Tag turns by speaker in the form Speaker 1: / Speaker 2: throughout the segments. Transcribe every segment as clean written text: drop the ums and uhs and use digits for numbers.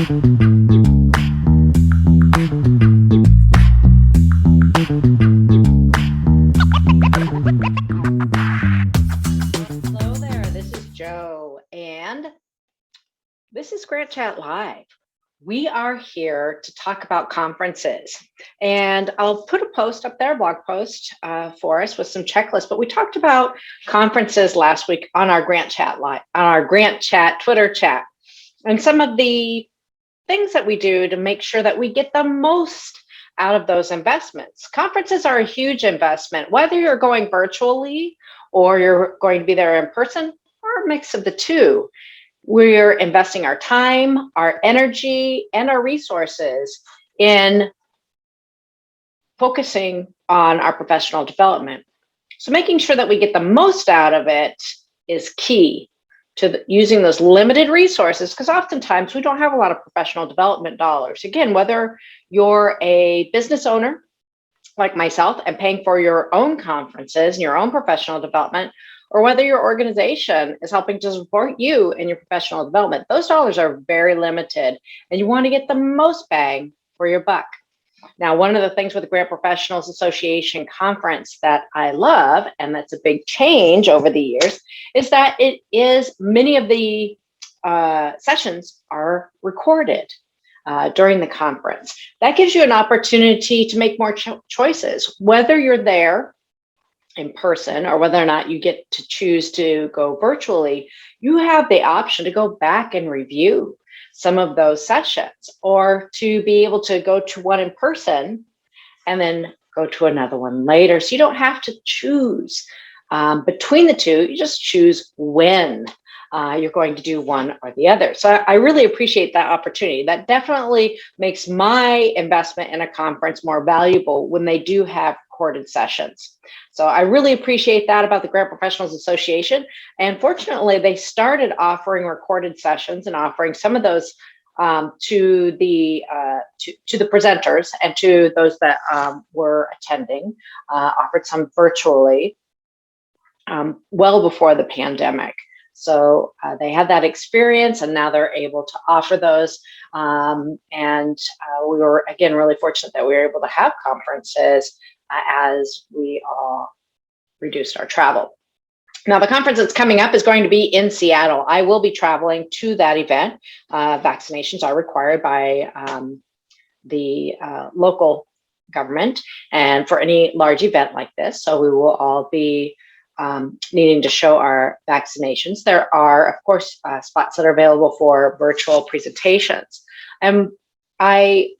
Speaker 1: Hello there, this is Joe, and this is GrantChat Live. We are here to talk about conferences, and I'll put a post up there, a blog post for us with some checklists. But we talked about conferences last week on our GrantChat Live, on our GrantChat Twitter chat, and some of the things that we do to make sure that we get the most out of those investments. Conferences are a huge investment, whether you're going virtually or you're going to be there in person, or a mix of the two. We're investing our time, our energy, and our resources in focusing on our professional development. So making sure that we get the most out of it is key to using those limited resources, because oftentimes we don't have a lot of professional development dollars. Again, whether you're a business owner like myself and paying for your own conferences and your own professional development, or whether your organization is helping to support you in your professional development, those dollars are very limited, and you want to get the most bang for your buck. Now, one of the things with the Grant Professionals Association conference that I love, and that's a big change over the years, is that many of the sessions are recorded during the conference. That gives you an opportunity to make more choices, whether you're there in person or whether or not you get to choose to go virtually. You have the option to go back and review some of those sessions, or to be able to go to one in person and then go to another one later. So you don't have to choose between the two. You just choose when you're going to do one or the other. So I really appreciate that opportunity. That definitely makes my investment in a conference more valuable when they do have recorded sessions. So I really appreciate that about the Grant Professionals Association. And fortunately, they started offering recorded sessions and offering some of those to the presenters and to those that were attending, offered some virtually well before the pandemic. So they had that experience, and now they're able to offer those. We were, again, really fortunate that we were able to have conferences as we all reduced our travel. Now, the conference that's coming up is going to be in Seattle. I will be traveling to that event. Vaccinations are required by the local government, and for any large event like this, so we will all be needing to show our vaccinations. There are, of course, spots that are available for virtual presentations. And I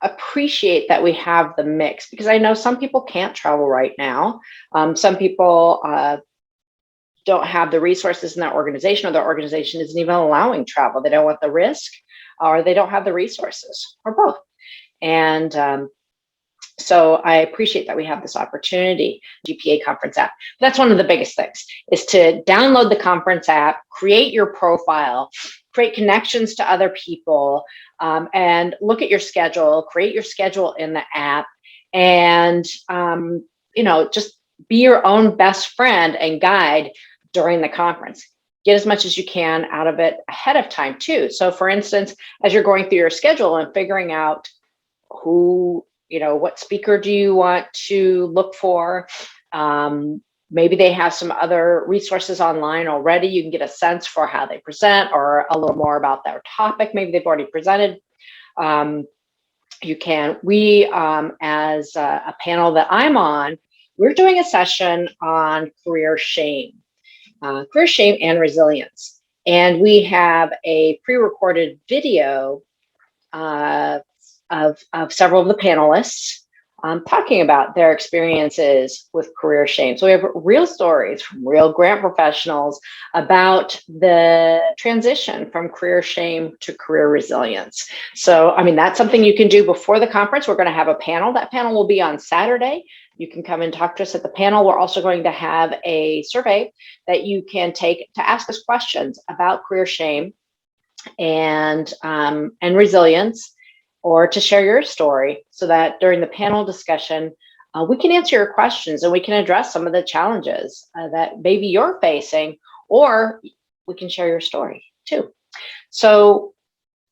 Speaker 1: appreciate that we have the mix, because I know some people can't travel right now. Some people don't have the resources in their organization, or their organization isn't even allowing travel. They don't want the risk, or they don't have the resources, or both. And so I appreciate that we have this opportunity. GPA conference app. That's one of the biggest things, is to download the conference app, create your profile, create connections to other people, and look at your schedule, create your schedule in the app, and just be your own best friend and guide during the conference. Get as much as you can out of it ahead of time too. So for instance, as you're going through your schedule and figuring out what speaker do you want to look for? Maybe they have some other resources online already. You can get a sense for how they present, or a little more about their topic. Maybe they've already presented. You can. We, as a panel that I'm on, we're doing a session on career shame and resilience. And we have a pre-recorded video of several of the panelists talking about their experiences with career shame. So we have real stories from real grant professionals about the transition from career shame to career resilience. So, I mean, that's something you can do before the conference. We're going to have a panel. That panel will be on Saturday. You can come and talk to us at the panel. We're also going to have a survey that you can take to ask us questions about career shame and resilience, or to share your story, so that during the panel discussion, we can answer your questions and we can address some of the challenges that maybe you're facing, or we can share your story too. So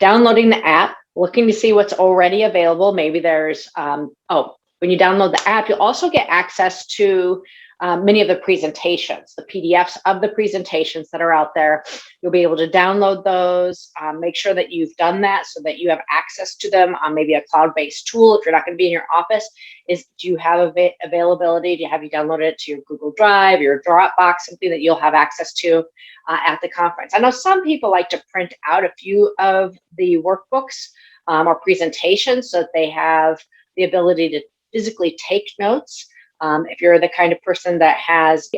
Speaker 1: downloading the app, looking to see what's already available. Maybe there's, when you download the app, you'll also get access to many of the presentations, the PDFs of the presentations that are out there. You'll be able to download those, make sure that you've done that so that you have access to them on maybe a cloud-based tool. If you're not going to be in your office, do you have availability? Do you have you downloaded it to your Google Drive, your Dropbox, something that you'll have access to at the conference? I know some people like to print out a few of the workbooks or presentations so that they have the ability to physically take notes. If you're the kind of person that has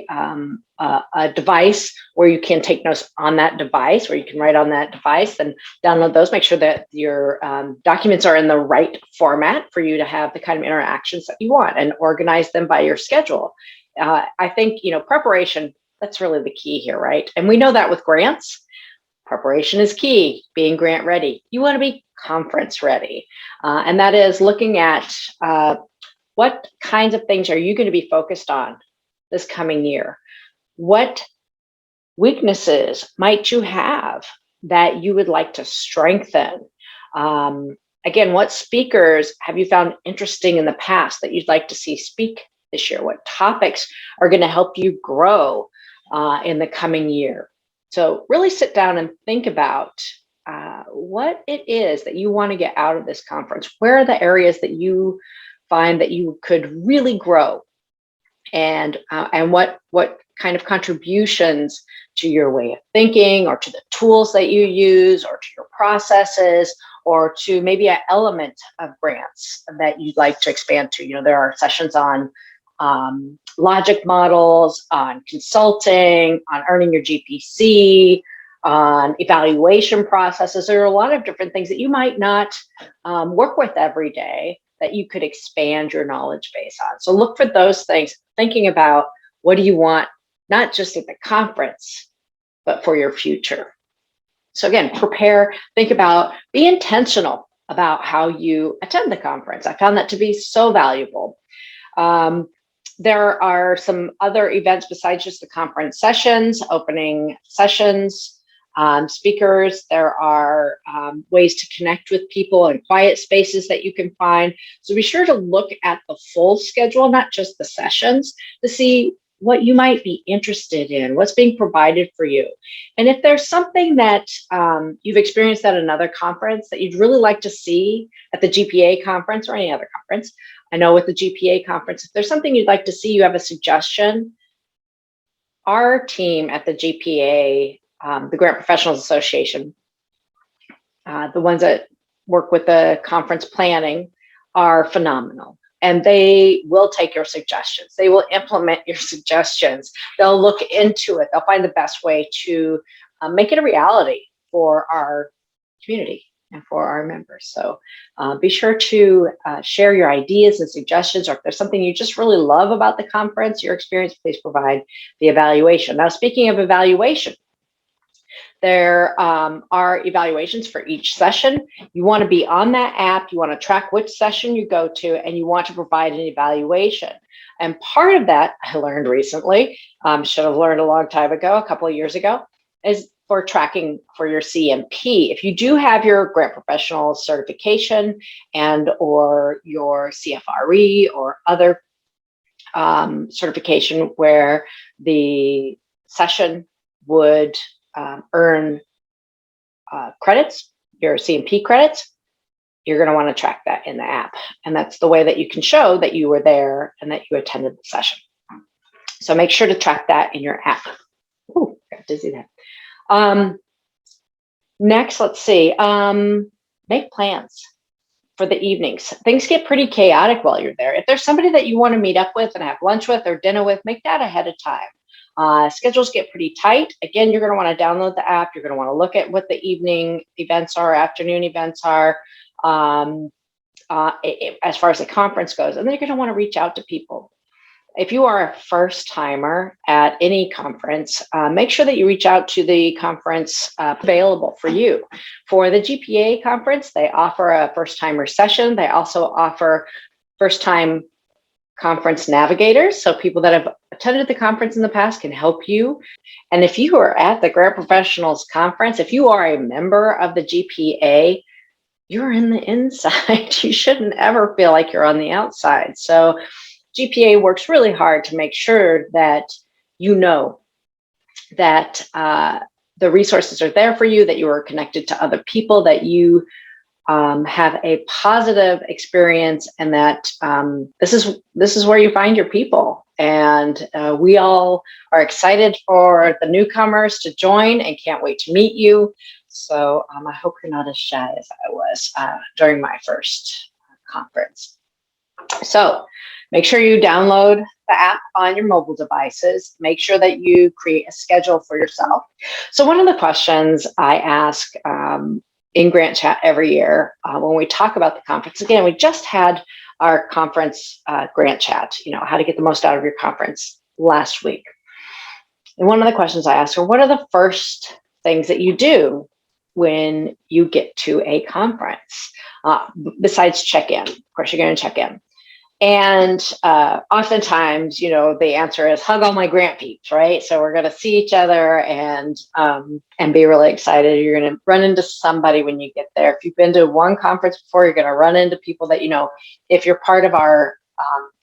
Speaker 1: a device where you can take notes on that device, where you can write on that device, then download those. Make sure that your documents are in the right format for you to have the kind of interactions that you want, and organize them by your schedule. I think, preparation, that's really the key here, right? And we know that with grants, preparation is key, being grant ready. You want to be conference ready. And that is looking at what kinds of things are you going to be focused on this coming year? What weaknesses might you have that you would like to strengthen? Again, what speakers have you found interesting in the past that you'd like to see speak this year? What topics are going to help you grow in the coming year? So really sit down and think about what it is that you want to get out of this conference. Where are the areas that you find that you could really grow, and what kind of contributions to your way of thinking, or to the tools that you use, or to your processes, or to maybe an element of grants that you'd like to expand to. There are sessions on logic models, on consulting, on earning your GPC, on evaluation processes. There are a lot of different things that you might not work with every day that you could expand your knowledge base on. So look for those things, thinking about what do you want, not just at the conference, but for your future. So again, prepare, think about, be intentional about how you attend the conference. I found that to be so valuable. There are some other events besides just the conference sessions, opening sessions, speakers. There are ways to connect with people and quiet spaces that you can find. So be sure to look at the full schedule, not just the sessions, to see what you might be interested in, what's being provided for you. And if there's something that you've experienced at another conference that you'd really like to see at the GPA conference or any other conference, I know with the GPA conference, if there's something you'd like to see, you have a suggestion, our team at the GPA, the Grant Professionals Association, the ones that work with the conference planning, are phenomenal. And they will take your suggestions. They will implement your suggestions. They'll look into it. They'll find the best way to make it a reality for our community and for our members. So be sure to share your ideas and suggestions, or if there's something you just really love about the conference, your experience, please provide the evaluation. Now, speaking of evaluation, there are evaluations for each session. You want to be on that app, you want to track which session you go to, and you want to provide an evaluation. And part of that, I learned recently, should have learned a long time ago, a couple of years ago, is for tracking for your CMP. If you do have your grant professional certification and or your CFRE or other certification where the session would earn credits, your CMP credits, you're going to want to track that in the app. And that's the way that you can show that you were there and that you attended the session. So make sure to track that in your app. Ooh, got dizzy there. Next, let's see, make plans for the evenings. Things get pretty chaotic while you're there. If there's somebody that you want to meet up with and have lunch with or dinner with, make that ahead of time. Schedules get pretty tight. Again, you're going to want to download the app. You're going to want to look at what the evening events are, afternoon events are, as far as the conference goes. And then you're going to want to reach out to people. If you are a first timer at any conference, make sure that you reach out to the conference available for you. For the GPA conference, they offer a first timer session. They also offer first time conference navigators. So people that have attended the conference in the past can help you. And if you are at the Grant Professionals Conference, if you are a member of the GPA, you're in the inside. You shouldn't ever feel like you're on the outside. So GPA works really hard to make sure that you know that the resources are there for you, that you are connected to other people, that you have a positive experience, and that this is where you find your people. And we all are excited for the newcomers to join and can't wait to meet you. So I hope you're not as shy as I was during my first conference. So make sure you download the app on your mobile devices. Make sure that you create a schedule for yourself. So one of the questions I ask in GrantChat every year when we talk about the conference, again, we just had our conference GrantChat, how to get the most out of your conference last week. And one of the questions I asked her, what are the first things that you do when you get to a conference besides check in? Of course, you're going to check in. And oftentimes, the answer is hug all my grant peeps, right? So we're going to see each other and be really excited. You're going to run into somebody when you get there. If you've been to one conference before, you're going to run into people that, if you're part of our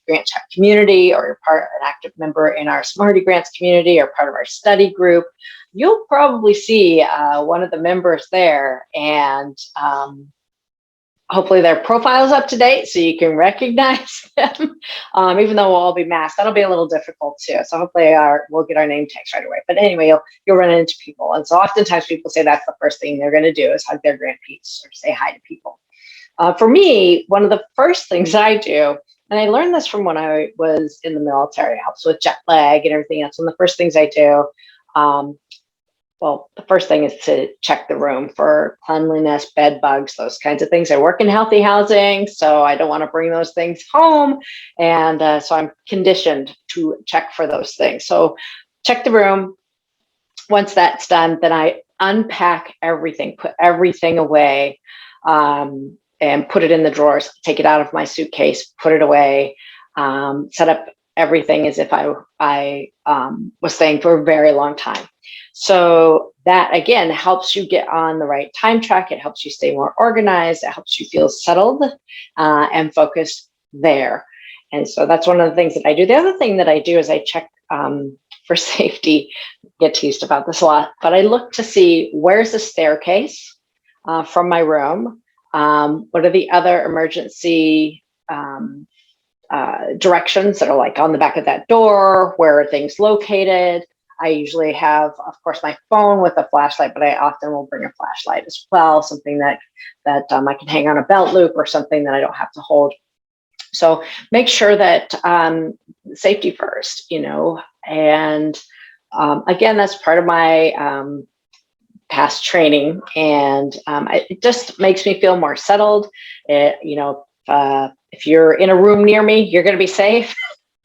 Speaker 1: GrantChat community, or you're an active member in our SmarteGrants community, or part of our study group, you'll probably see one of the members there, and hopefully their profile is up to date so you can recognize them, even though we'll all be masked. That'll be a little difficult too. So hopefully we'll get our name tags right away. But anyway, you'll run into people. And so oftentimes people say that's the first thing they're going to do is hug their grant peeps or say hi to people. For me, one of the first things I do, and I learned this from when I was in the military, helps with jet lag and everything else. And the first things I do, the first thing is to check the room for cleanliness, bed bugs, those kinds of things. I work in healthy housing, so I don't want to bring those things home. And so I'm conditioned to check for those things. So check the room. Once that's done, then I unpack everything, put everything away, and put it in the drawers, take it out of my suitcase, put it away, set up everything as if I was staying for a very long time. So that, again, helps you get on the right time track. It helps you stay more organized. It helps you feel settled and focused there. And so that's one of the things that I do. The other thing that I do is I check for safety. I get teased about this a lot, but I look to see where's the staircase from my room. What are the other emergency directions that are like on the back of that door? Where are things located? I usually have, of course, my phone with a flashlight, but I often will bring a flashlight as well, something that I can hang on a belt loop or something that I don't have to hold. So make sure that safety first, and again, that's part of my past training, and it just makes me feel more settled. If you're in a room near me, you're going to be safe.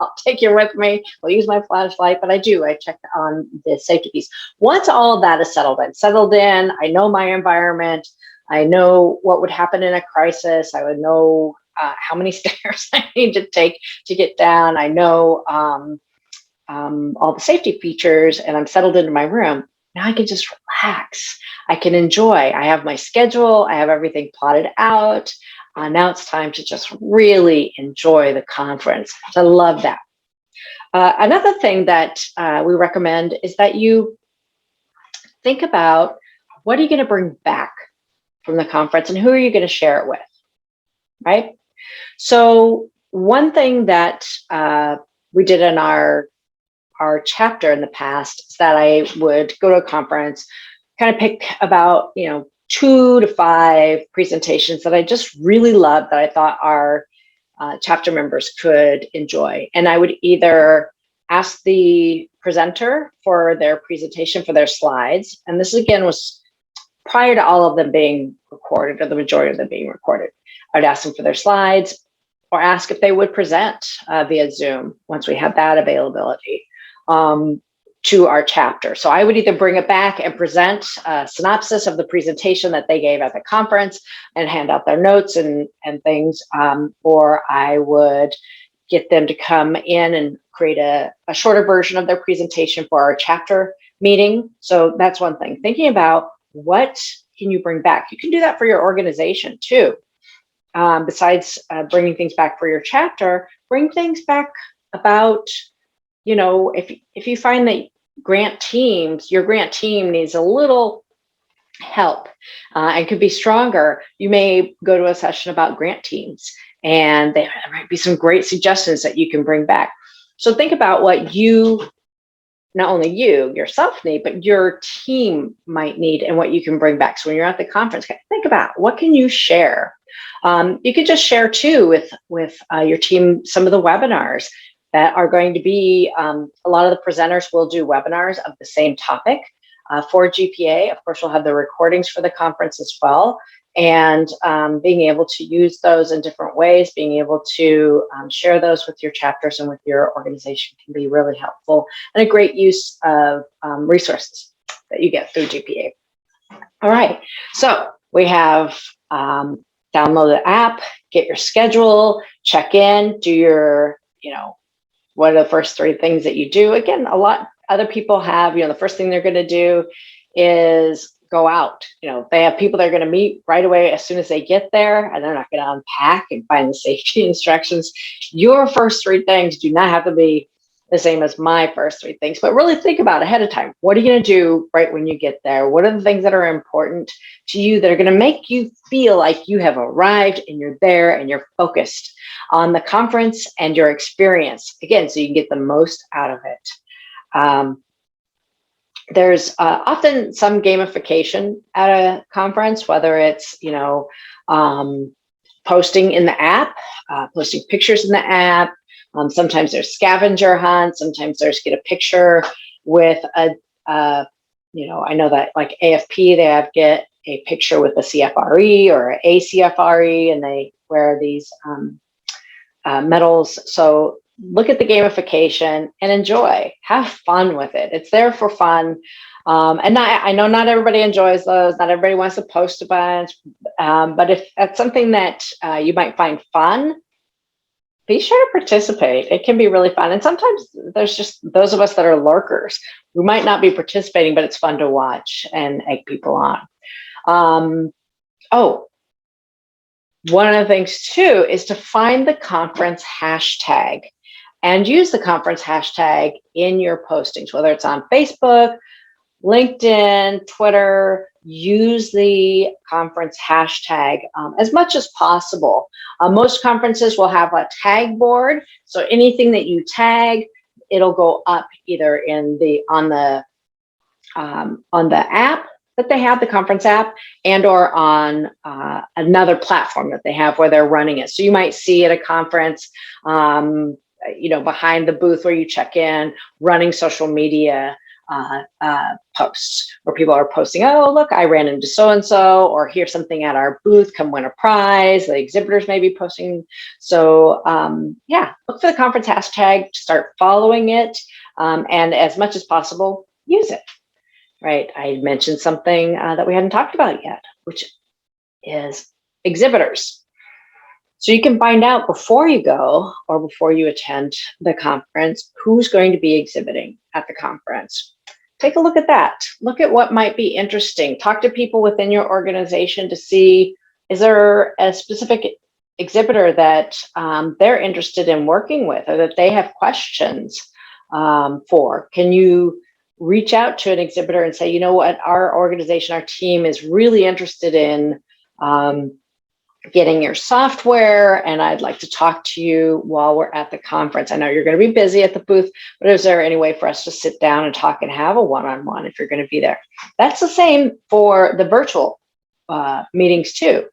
Speaker 1: I'll take you with me. I'll use my flashlight, but I check on the safety piece. Once all of that is settled in, I know my environment. I know what would happen in a crisis. I would know how many stairs I need to take to get down. I know all the safety features, and I'm settled into my room. Now I can just relax. I can enjoy. I have my schedule. I have everything plotted out. Now it's time to just really enjoy the conference. I love that. Another thing that we recommend is that you think about, what are you going to bring back from the conference, and who are you going to share it with, right? So one thing that we did in our chapter in the past is that I would go to a conference, kind of pick about, 2 to 5 presentations that I just really loved, that I thought our chapter members could enjoy. And I would either ask the presenter for their presentation, for their slides. And this, again, was prior to all of them being recorded, or the majority of them being recorded. I'd ask them for their slides, or ask if they would present via Zoom once we had that availability to our chapter. So I would either bring it back and present a synopsis of the presentation that they gave at the conference and hand out their notes and things, or I would get them to come in and create a shorter version of their presentation for our chapter meeting. So that's one thing. Thinking about what can you bring back? You can do that for your organization too. Besides bringing things back for your chapter, bring things back about, if you find that your grant team needs a little help and could be stronger, you may go to a session about grant teams, and there might be some great suggestions that you can bring back. So think about what not only you yourself need, but your team might need, and what you can bring back. So when you're at the conference, think about what can you share. You could just share too with your team some of the webinars that are going to be. A lot of the presenters will do webinars of the same topic for GPA. Of course, we'll have the recordings for the conference as well. And being able to use those in different ways, being able to share those with your chapters and with your organization can be really helpful, and a great use of resources that you get through GPA. All right, so we have download the app, get your schedule, check in, do your, what are the first 3 things that you do? Again, a lot other people have, the first thing they're going to do is go out. They have people they're going to meet right away as soon as they get there, and they're not going to unpack and find the safety instructions. Your first 3 things do not have to be the same as my first 3 things, but really think about ahead of time. What are you going to do right when you get there? What are the things that are important to you that are going to make you feel like you have arrived and you're there and you're focused on the conference and your experience, again, so you can get the most out of it. There's often some gamification at a conference, whether it's, posting in the app, posting pictures in the app. Sometimes there's scavenger hunts. Sometimes there's get a picture with I know that like AFP, they get a picture with a CFRE or a CFRE, and they wear these medals. So look at the gamification and enjoy, have fun with it. It's there for fun. And I know not everybody enjoys those. Not everybody wants to post a bunch. But if that's something that you might find fun, be sure to participate. It can be really fun. And sometimes there's just those of us that are lurkers. We might not be participating, but it's fun to watch and egg people on. One of the things too is to find the conference hashtag and use the conference hashtag in your postings, whether it's on Facebook, LinkedIn, Twitter. Use the conference hashtag as much as possible. Most conferences will have a tag board, so anything that you tag, it'll go up either in on the app that they have, the conference app, and or on another platform that they have where they're running it. So you might see at a conference, behind the booth where you check in, running social media posts where people are posting, oh, look, I ran into so-and-so, or here's something at our booth, come win a prize. The exhibitors may be posting. So look for the conference hashtag, start following it, and as much as possible, use it. Right, I mentioned something that we hadn't talked about yet, which is exhibitors. So you can find out before you go or before you attend the conference who's going to be exhibiting at the conference. Take a look at that. Look at what might be interesting. Talk to people within your organization to see, is there a specific exhibitor that they're interested in working with, or that they have questions for? Can you reach out to an exhibitor and say, you know what, our organization, our team is really interested in getting your software, and I'd like to talk to you while we're at the conference. I know you're going to be busy at the booth, but is there any way for us to sit down and talk and have a one-on-one if you're going to be there? That's the same for the virtual meetings too.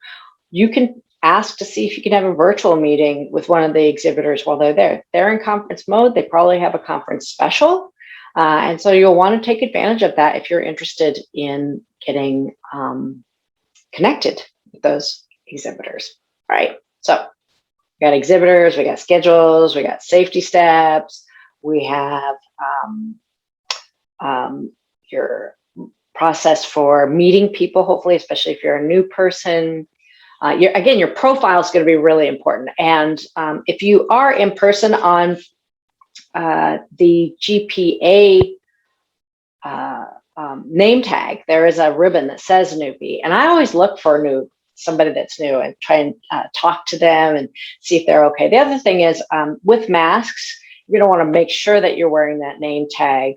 Speaker 1: You can ask to see if you can have a virtual meeting with one of the exhibitors while they're there. They're in conference mode. They probably have a conference special. And so you'll want to take advantage of that if you're interested in getting connected with those exhibitors. All right, so we got exhibitors, we got schedules, we got safety steps, we have your process for meeting people, hopefully, especially if you're a new person. Again, your profile is going to be really important. And if you are in person on the GPA name tag, there is a ribbon that says newbie. And I always look for somebody that's new and try and talk to them and see if they're okay. The other thing is with masks, you're going to want to make sure that you're wearing that name tag.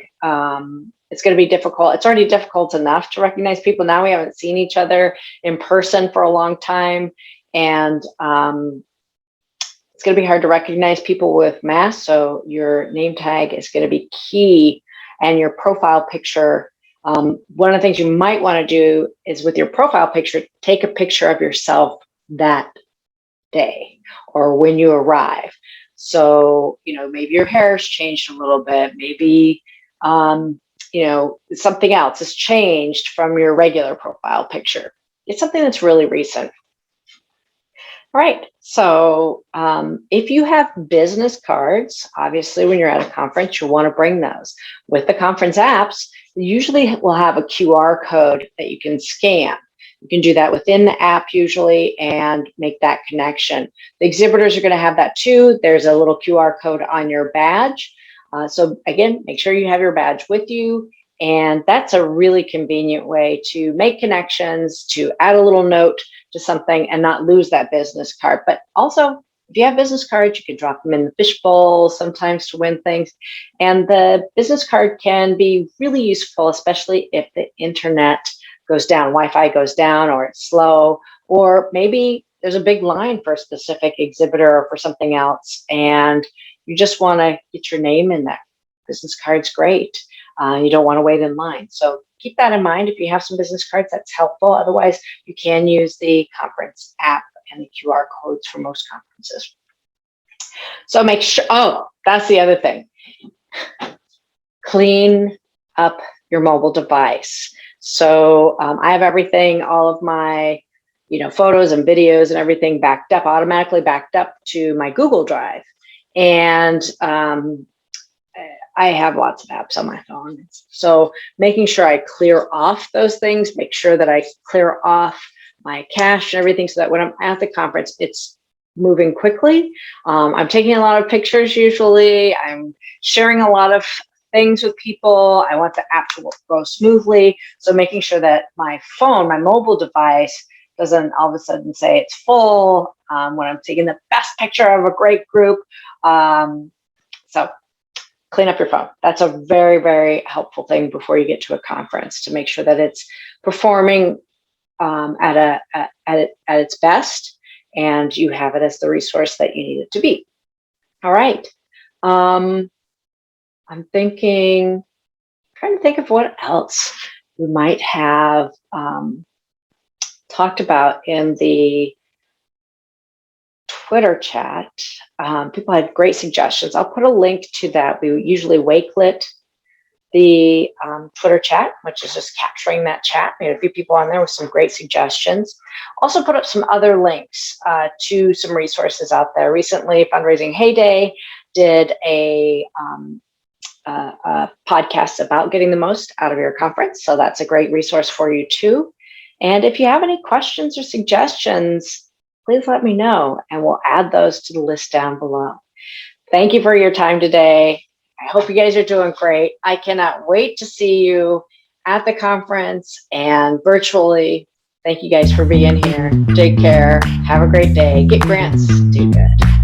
Speaker 1: It's going to be difficult. It's already difficult enough to recognize people. Now we haven't seen each other in person for a long time. And it's going to be hard to recognize people with masks. So your name tag is going to be key, and your profile picture. One of the things you might want to do is with your profile picture, take a picture of yourself that day or when you arrive. So, maybe your hair's changed a little bit. Maybe, something else has changed from your regular profile picture. It's something that's really recent. All right. So if you have business cards, obviously when you're at a conference, you'll want to bring those. With the conference apps, usually will have a QR code that you can scan. You can do that within the app usually and make that connection. The exhibitors are going to have that too. There's a little QR code on your badge. So again, make sure you have your badge with you. And that's a really convenient way to make connections, to add a little note to something and not lose that business card. But also, if you have business cards, you can drop them in the fishbowl sometimes to win things. And the business card can be really useful, especially if the internet goes down, Wi-Fi goes down, or it's slow, or maybe there's a big line for a specific exhibitor or for something else, and you just want to get your name in there. Business card's great. You don't want to wait in line. So keep that in mind. If you have some business cards, that's helpful. Otherwise, you can use the conference app and the QR codes for most conferences. So make sure, that's the other thing. Clean up your mobile device. So I have everything, all of my photos and videos and everything automatically backed up to my Google Drive. And I have lots of apps on my phone. So making sure I clear off those things, make sure that I clear off my cache and everything so that when I'm at the conference, it's moving quickly. I'm taking a lot of pictures usually. I'm sharing a lot of things with people. I want the app to go smoothly. So making sure that my phone, my mobile device, doesn't all of a sudden say it's full when I'm taking the best picture of a great group. So clean up your phone. That's a very, very helpful thing before you get to a conference, to make sure that it's performing at its best, and you have it as the resource that you need it to be. All right. I'm trying to think of what else we might have talked about in the Twitter chat. People had great suggestions. I'll put a link to that. We usually wakelet the Twitter chat, which is just capturing that chat. We had a few people on there with some great suggestions. Also put up some other links to some resources out there. Recently, Fundraising Heyday did a podcast about getting the most out of your conference. So that's a great resource for you too. And if you have any questions or suggestions, please let me know, and we'll add those to the list down below. Thank you for your time today. I hope you guys are doing great. I cannot wait to see you at the conference and virtually. Thank you guys for being here. Take care. Have a great day. Get grants. Do good.